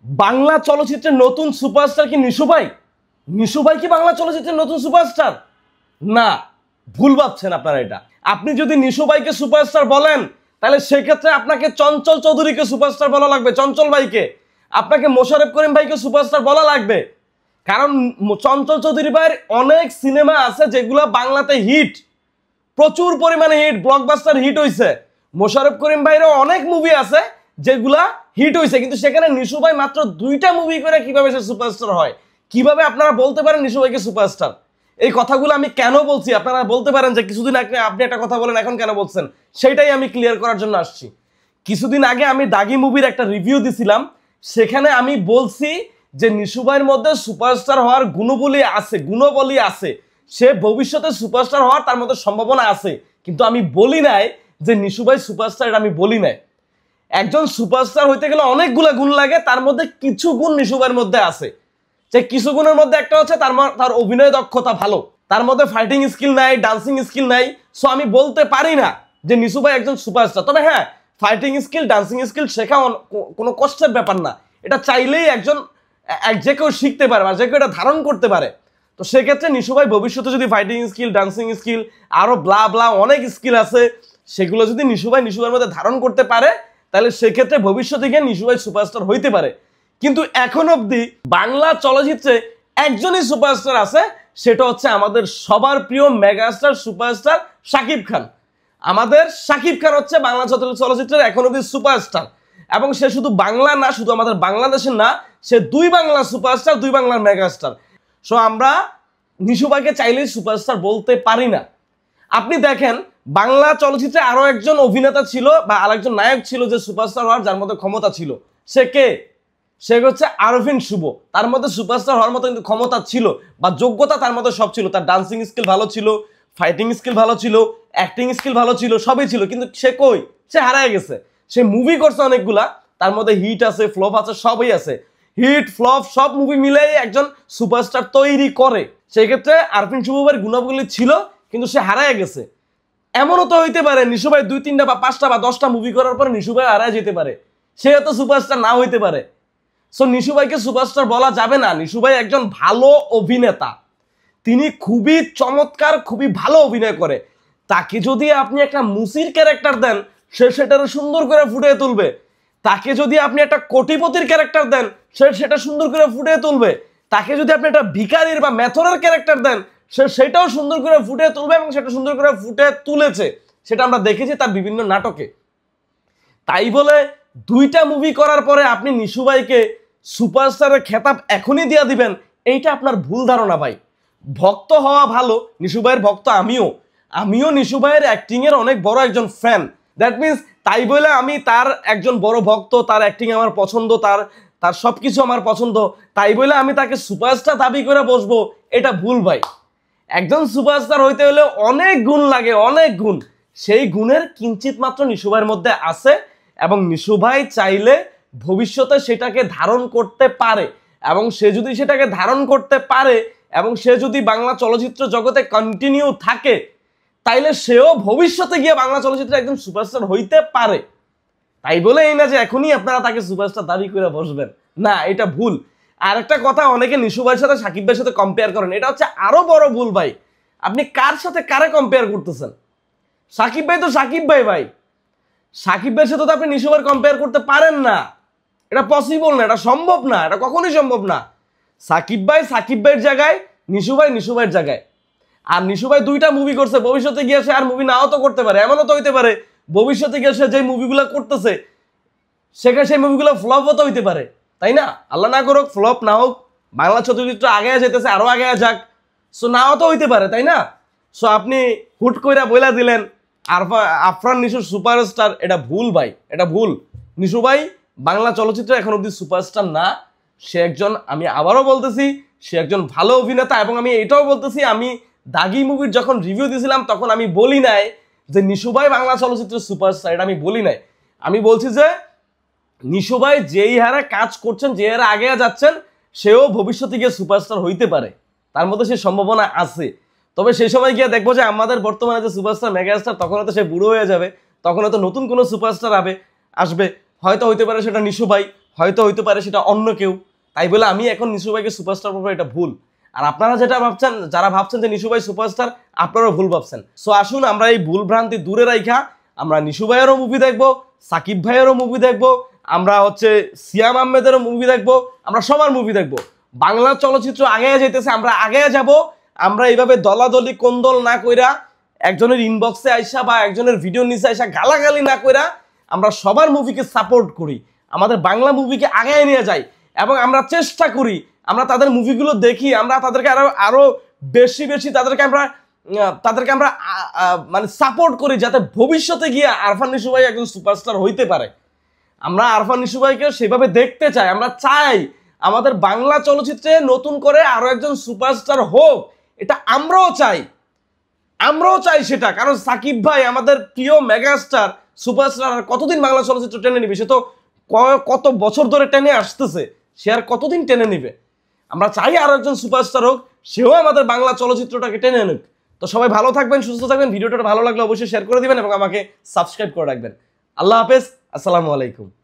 বাংলা চলচ্চিত্রের নতুন সুপারস্টার কি নিশু ভাই? নিশু ভাই কি বাংলা চলচ্চিত্রের নতুন সুপারস্টার? না, ভুল ভাবছেন আপনারা। এটা আপনি যদি নিশু ভাইকে সুপারস্টার বলেন তাহলে সেক্ষেত্রে আপনাকে চঞ্চল চৌধুরীকে সুপারস্টার বলা লাগবে, চঞ্চল ভাইকে। আপনাকে মোশাররফ করিম ভাইকে সুপারস্টার বলা লাগবে, কারণ চঞ্চল চৌধুরী ভাইয়ের অনেক সিনেমা আছে যেগুলো বাংলাতে হিট, প্রচুর পরিমাণে হিট, ব্লকবাস্টার হিট হয়েছে। মোশাররফ করিম ভাইয়েরও অনেক মুভি আছে যেগুলা হিট হয়েছে, কিন্তু সেখানে নিশু ভাই মাত্র 2টা মুভি করে কিভাবে সে সুপারস্টার হয়? কিভাবে আপনারা বলতে পারেন নিশু ভাইকে সুপারস্টার? এই কথাগুলো আমি কেন বলছি আপনারা বলতে পারেন যে কিছুদিন আগে আপনি একটা কথা বলেন, এখন কেন বলছেন? সেটাই আমি ক্লিয়ার করার জন্য আসছি। কিছুদিন আগে আমি দাগি মুভির একটা রিভিউ দিছিলাম, সেখানে আমি বলছি যে নিশু ভাইয়ের মধ্যে সুপারস্টার হওয়ার গুণবলী আছে, সে ভবিষ্যতে সুপারস্টার হওয়ার তার মধ্যে সম্ভাবনা আছে, কিন্তু আমি বলি নাই যে নিশু ভাই সুপারস্টার। এটা আমি বলি নাই। একজন সুপারস্টার হইতে গেলে অনেকগুলো গুণ লাগে, তার মধ্যে কিছু গুণ নিশু ভাইয়ের মধ্যে আছে। যে কিছু গুণের মধ্যে একটা হচ্ছে তার অভিনয় দক্ষতা ভালো, তার মধ্যে ফাইটিং স্কিল নাই, ডান্সিং স্কিল নাই। সো আমি বলতে পারি না যে নিশু ভাই একজন সুপারস্টার। তবে হ্যাঁ, ফাইটিং স্কিল, ডান্সিং স্কিল শেখা কোনো কষ্টের ব্যাপার না। এটা চাইলেই যে কেউ শিখতে পারে বা যে কেউ এটা ধারণ করতে পারে। তো সেক্ষেত্রে নিশু ভাই ভবিষ্যতে যদি ফাইটিং স্কিল, ডান্সিং স্কিল, আরো ব্লা ব্লা অনেক স্কিল আছে, সেগুলো যদি নিশু ভাইয়ের মধ্যে ধারণ করতে পারে, তাহলে সেক্ষেত্রে ভবিষ্যতে গিয়ে নিশু ভাই সুপারস্টার হইতে পারে। কিন্তু এখন অবধি বাংলা চলচ্চিত্রে একজনই সুপারস্টার আছে, সেটা হচ্ছে আমাদের সবার প্রিয় মেগাস্টার সুপারস্টার শাকিব খান। আমাদের শাকিব খান হচ্ছে বাংলা চলচ্চিত্রের এখন অবধি সুপারস্টার, এবং সে শুধু বাংলা না, শুধু আমাদের বাংলাদেশের না, সে 2 বাংলার সুপারস্টার, 2 বাংলার মেগাস্টার। সো আমরা নিশু ভাইকে চাইলেই সুপারস্টার বলতে পারি না। আপনি দেখেন, বাংলা চলচ্চিত্রে আরো একজন অভিনেতা ছিল বা আরেকজন নায়ক ছিল যে সুপারস্টার হওয়ার, যার মধ্যে ক্ষমতা ছিল। সে কে? সে হচ্ছে আরফিন শুভ। তার মধ্যে সুপারস্টার হওয়ার মতো কিন্তু ক্ষমতা ছিল বা যোগ্যতা তার মধ্যে সব ছিল। তার ডান্সিং স্কিল ভালো ছিল, ফাইটিং স্কিল ভালো ছিল, অ্যাক্টিং স্কিল ভালো ছিল, সবই ছিল। কিন্তু সে কই? সে হারায় গেছে। সে মুভি করছে অনেকগুলা, তার মধ্যে হিট আছে, ফ্লপ আছে, সবই আছে। হিট ফ্লপ সব মুভি মিলে একজন সুপারস্টার তৈরি করে। সেই ক্ষেত্রে আরফিন শুভের গুণাবলী ছিল, কিন্তু সে হারায় গেছে। এমনও তো হইতে পারে নিশু ভাই 2, 3টা বা 5টা বা 10টা মুভি করার পরে নিশু ভাই হারায় যেতে পারে, সে তো সুপারস্টার না হইতে পারে। সো নিশু ভাইকে সুপারস্টার বলা যাবে না। নিশু ভাই একজন ভালো অভিনেতা, তিনি খুবই চমৎকার, খুবই ভালো অভিনয় করে। তাকে যদি আপনি একটা মুসির ক্যারেক্টার দেন, সে সেটারে সুন্দর করে ফুটিয়ে তুলবে। তাকে যদি আপনি একটা কোটিপতির ক্যারেক্টার দেন, সে সেটা সুন্দর করে ফুটিয়ে তুলবে। তাকে যদি আপনি একটা ভিখারির বা মেথরের ক্যারেক্টার দেন, সে সেটাও সুন্দর করে ফুটিয়ে তুলবে, এবং সেটা সুন্দর করে ফুটিয়ে তুলেছে। সেটা আমরা দেখেছি তার বিভিন্ন নাটকে। তাই বলে 2টা মুভি করার পরে আপনি নিশু ভাইকে সুপারস্টারের খেতাব এখনই দিয়ে দিবেন, এইটা আপনার ভুল ধারণা ভাই। ভক্ত হওয়া ভালো, নিশু ভাইয়ের ভক্ত আমিও নিশু ভাইয়ের অ্যাক্টিং এর অনেক বড় একজন ফ্যান। দ্যাট মিনস তাই বলে আমি তার একজন বড় ভক্ত, তার অ্যাক্টিং আমার পছন্দ, তার সবকিছু আমার পছন্দ, তাই বলে আমি তাকে সুপারস্টার দাবি করে বসবো, এটা ভুল ভাই। একজন সুপারস্টার হইতে হলে অনেক গুণ লাগে, অনেক গুণ। সেই গুণের কিঞ্চিত মাত্র নিশু ভাইয়ের মধ্যে আছে, এবং নিশু ভাই চাইলে ভবিষ্যতে সেটাকে ধারণ করতে পারে। এবং সে যদি সেটাকে ধারণ করতে পারে এবং সে যদি বাংলা চলচ্চিত্র জগতে কন্টিনিউ থাকে, তাইলে সেও ভবিষ্যতে গিয়ে বাংলা চলচ্চিত্রে একজন সুপারস্টার হইতে পারে। তাই বলে এই না যে এখনই আপনারা তাকে সুপারস্টার দাবি করে বসবেন, না, এটা ভুল। আর একটা কথা, অনেকে নিশু ভাইয়ের সাথে শাকিব ভাইয়ের সাথে কম্পেয়ার করেন, এটা হচ্ছে আরো বড় ভুল ভাই। আপনি কার সাথে কারে কম্পেয়ার করতেছেন? শাকিব ভাই তো শাকিব ভাই, শাকিব ভাইয়ের সাথে তো আপনি নিশু ভাই কম্পেয়ার করতে পারেন না। এটা পসিবল না, এটা সম্ভব না, এটা কখনোই সম্ভব না। শাকিব ভাইয়ের জায়গায়, নিশু ভাইয়ের জায়গায়। আর নিশু ভাই 2টা মুভি করছে, ভবিষ্যতে গিয়ে সে আর মুভি নাও তো করতে পারে। এমনও তো হইতে পারে ভবিষ্যতে গিয়ে সে যে মুভিগুলো করতেছে সেখানে সেই মুভিগুলো ফ্লপও তো হইতে পারে, তাই না? আল্লাহ না করুক, ফ্লপ না হোক, বাংলা চলচ্চিত্র আগে যেতেছে, আরো আগে যাক। সো নাও তো হইতে পারে, তাই না? সো আপনি হুট কইরা বইলা দিলেন আফরান নিশু সুপারস্টার, এটা ভুল ভাই, এটা ভুল। নিশু ভাই বাংলা চলচ্চিত্রে এখন অব্দি সুপারস্টার না। সে একজন, আমি আবারও বলতেছি, সে একজন ভালো অভিনেতা। এবং আমি এটাও বলতেছি, আমি দাগি মুভির যখন রিভিউ দিয়েছিলাম তখন আমি বলি নাই যে নিশু ভাই বাংলা চলচ্চিত্রের সুপারস্টার, এটা আমি বলি নাই। আমি বলছি যে নিশু ভাই যেই হারে কাজ করছেন, যে হারে আগে যাচ্ছেন, সেও ভবিষ্যতে গিয়ে সুপারস্টার হইতে পারে, তার মধ্যে সে সম্ভাবনা আছে। তবে সেই সময় গিয়ে দেখবো যে আমাদের বর্তমানে যে সুপারস্টার মেগাস্টার, তখন হয়তো সে বুড়ো হয়ে যাবে, তখন হয়তো নতুন কোনো সুপারস্টার আসবে। হয়তো হইতে পারে সেটা নিশু ভাই, হয়তো হইতে পারে সেটা অন্য কেউ, তাই বলে আমি এখন নিশু ভাইকে সুপারস্টার বলবো এটা ভুল। আর আপনারা যেটা ভাবছেন, যারা ভাবছেন যে নিশু ভাই সুপারস্টার, আপনারাও ভুল ভাবছেন। সো আসুন আমরা এই ভুল ভ্রান্তি দূরে রাখা আমরা নিশু ভাইয়েরও মুভি দেখবো, সাকিব ভাইয়েরও মুভি দেখবো, আমরা হচ্ছে সিয়াম আহমেদেরও মুভি দেখবো, আমরা সবার মুভি দেখবো। বাংলা চলচ্চিত্র আগে যেতেছে, আমরা আগে যাব। আমরা এইভাবে দলাদলি কোন্দল না কইরা, একজনের ইনবক্সে আইসা বা একজনের ভিডিও নিচে আইসা গালাগালি না কইরা আমরা সবার মুভিকে সাপোর্ট করি, আমাদের বাংলা মুভিকে আগে নিয়ে যাই এবং আমরা চেষ্টা করি আমরা তাদের মুভিগুলো দেখি, আমরা তাদেরকে আরো বেশি বেশি তাদেরকে আমরা মানে সাপোর্ট করি, যাতে ভবিষ্যতে গিয়ে আরফান নিশু ভাই একজন সুপারস্টার হইতে পারে। আমরা আরফান নিশু ভাইকে সেভাবে দেখতে চাই, আমরা চাই আমাদের বাংলা চলচ্চিত্রে নতুন করে আরো একজন সুপারস্টার হোক, এটা আমরাও চাই সেটা। কারণ সাকিব ভাই আমাদের প্রিয় মেগাস্টার, সুপারস্টার, আর কতদিন বাংলা চলচ্চিত্র টেনে নিবে? সে তো কত বছর ধরে টেনে আসতেছে, সে আর কতদিন টেনে নিবে? আমরা চাই আরো একজন সুপারস্টার হোক, সেও আমাদের বাংলা চলচ্চিত্রটাকে টেনে নিক। তো সবাই ভালো থাকবেন, সুস্থ থাকবেন। ভিডিওটা ভালো লাগলে অবশ্যই শেয়ার করে দিবেন এবং আমাকে সাবস্ক্রাইব করে রাখবেন। আল্লাহ হাফেজ, আসসালামু আলাইকুম।